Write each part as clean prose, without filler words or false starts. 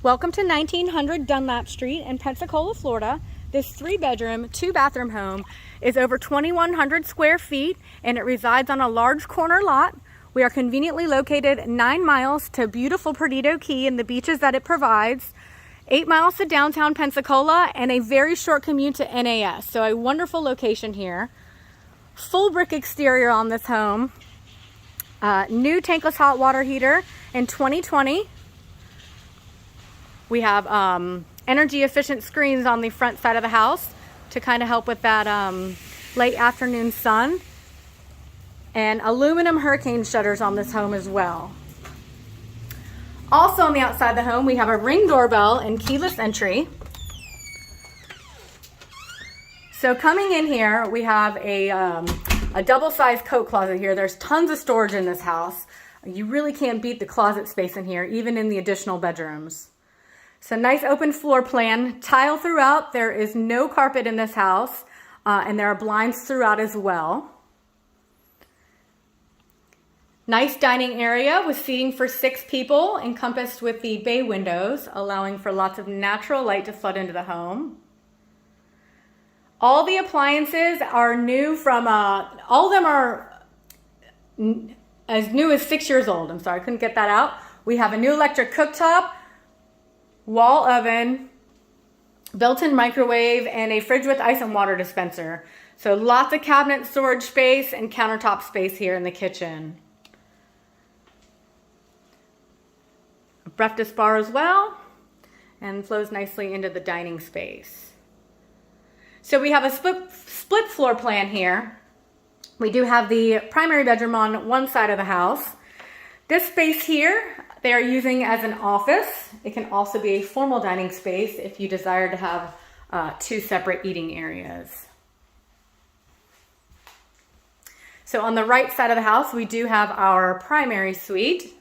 Welcome to 1900 Dunlap Street in Pensacola, Florida. This 3-bedroom, 2-bathroom home is over 2,100 square feet and it resides on a large corner lot. We are conveniently located 9 miles to beautiful Perdido Key and the beaches that it provides, 8 miles to downtown Pensacola, and a very short commute to NAS. So a wonderful location here. Full brick exterior on this home. New tankless hot water heater in 2020. We have energy efficient screens on the front side of the house to kind of help with that late afternoon sun. And aluminum hurricane shutters on this home as well. Also on the outside of the home, we have a Ring doorbell and keyless entry. So coming in here, we have a double-sized coat closet here. There's tons of storage in this house. You really can't beat the closet space in here, even in the additional bedrooms. So nice open floor plan, tile throughout. There is no carpet in this house, and there are blinds throughout as well. Nice dining area with seating for 6 people, encompassed with the bay windows, allowing for lots of natural light to flood into the home. All the appliances are new from, all of them are as new as 6 years old. I'm sorry, I couldn't get that out. We have a new electric cooktop, wall oven, built-in microwave, and a fridge with ice and water dispenser. So lots of cabinet storage space and countertop space here in the kitchen. A breakfast bar as well, and flows nicely into the dining space. So we have a split floor plan here. We do have the primary bedroom on one side of the house. This space here, they are using as an office. It can also be a formal dining space if you desire to have 2 separate eating areas. So on the right side of the house, we do have our primary suite.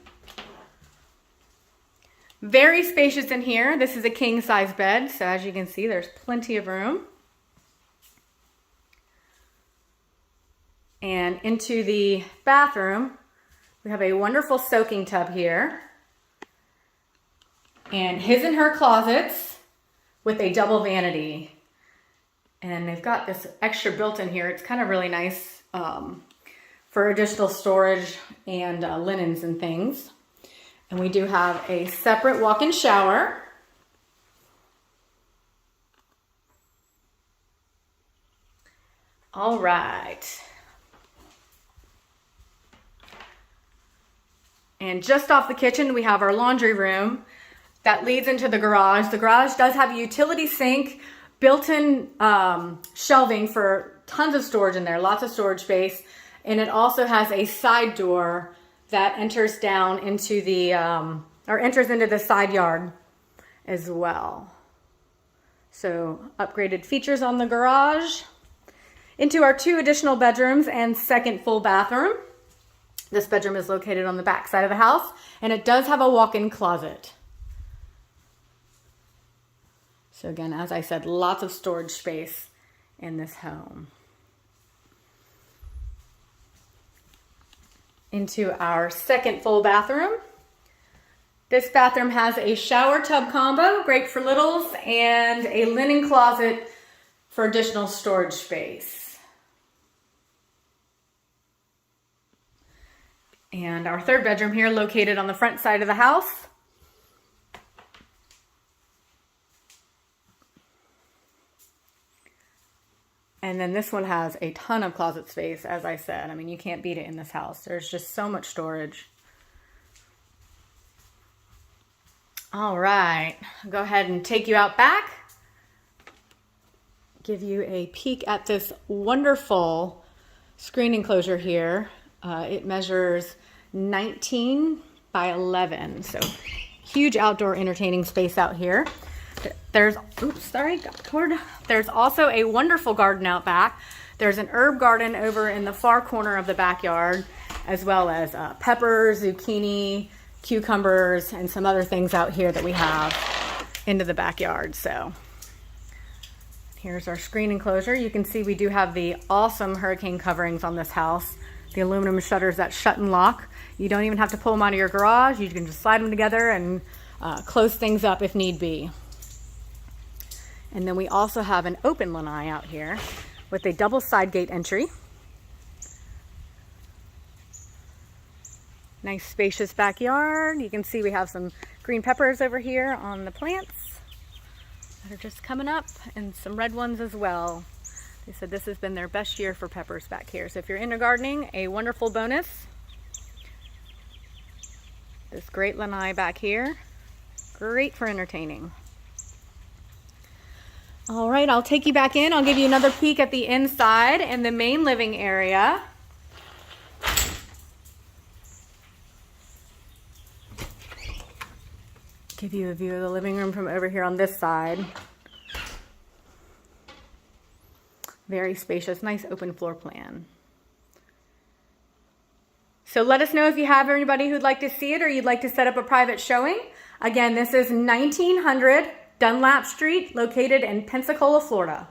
Very spacious in here. This is a king size bed, so as you can see, there's plenty of room. And into the bathroom, we have a wonderful soaking tub here. And his and her closets with a double vanity. And they've got this extra built in here. It's kind of really nice for additional storage and linens and things. And we do have a separate walk-in shower. All right. And just off the kitchen, we have our laundry room that leads into the garage. The garage does have a utility sink, built-in shelving for tons of storage in there, lots of storage space. And it also has a side door that enters down into the, enters into the side yard as well. So upgraded features on the garage. Into our 2 additional bedrooms and second full bathroom. This bedroom is located on the back side of the house, and it does have a walk-in closet. So again, as I said, lots of storage space in this home. Into our second full bathroom. This bathroom has a shower tub combo, great for littles, and a linen closet for additional storage space. And our third bedroom here, located on the front side of the house. And then this one has a ton of closet space, as I said. I mean, you can't beat it in this house. There's just so much storage. All right, I'll go ahead and take you out back. Give you a peek at this wonderful screen enclosure here. It measures 19 by 11, so huge outdoor entertaining space out here. There's, oops, sorry, got the cord. There's also a wonderful garden out back. There's an herb garden over in the far corner of the backyard, as well as peppers, zucchini, cucumbers, and some other things out here that we have into the backyard. So here's our screen enclosure. You can see we do have the awesome hurricane coverings on this house. The aluminum shutters that shut and lock. You don't even have to pull them out of your garage. You can just slide them together and close things up if need be. And then we also have an open lanai out here with a double side gate entry. Nice spacious backyard. You can see we have some green peppers over here on the plants that are just coming up, and some red ones as well. They said this has been their best year for peppers back here. So if you're into gardening, a wonderful bonus. This great lanai back here, great for entertaining. All right, I'll take you back in. I'll give you another peek at the inside and the main living area. Give you a view of the living room from over here on this side. Very spacious, nice open floor plan. So let us know if you have anybody who'd like to see it or you'd like to set up a private showing. Again, this is 1900 Dunlap Street, located in Pensacola, Florida.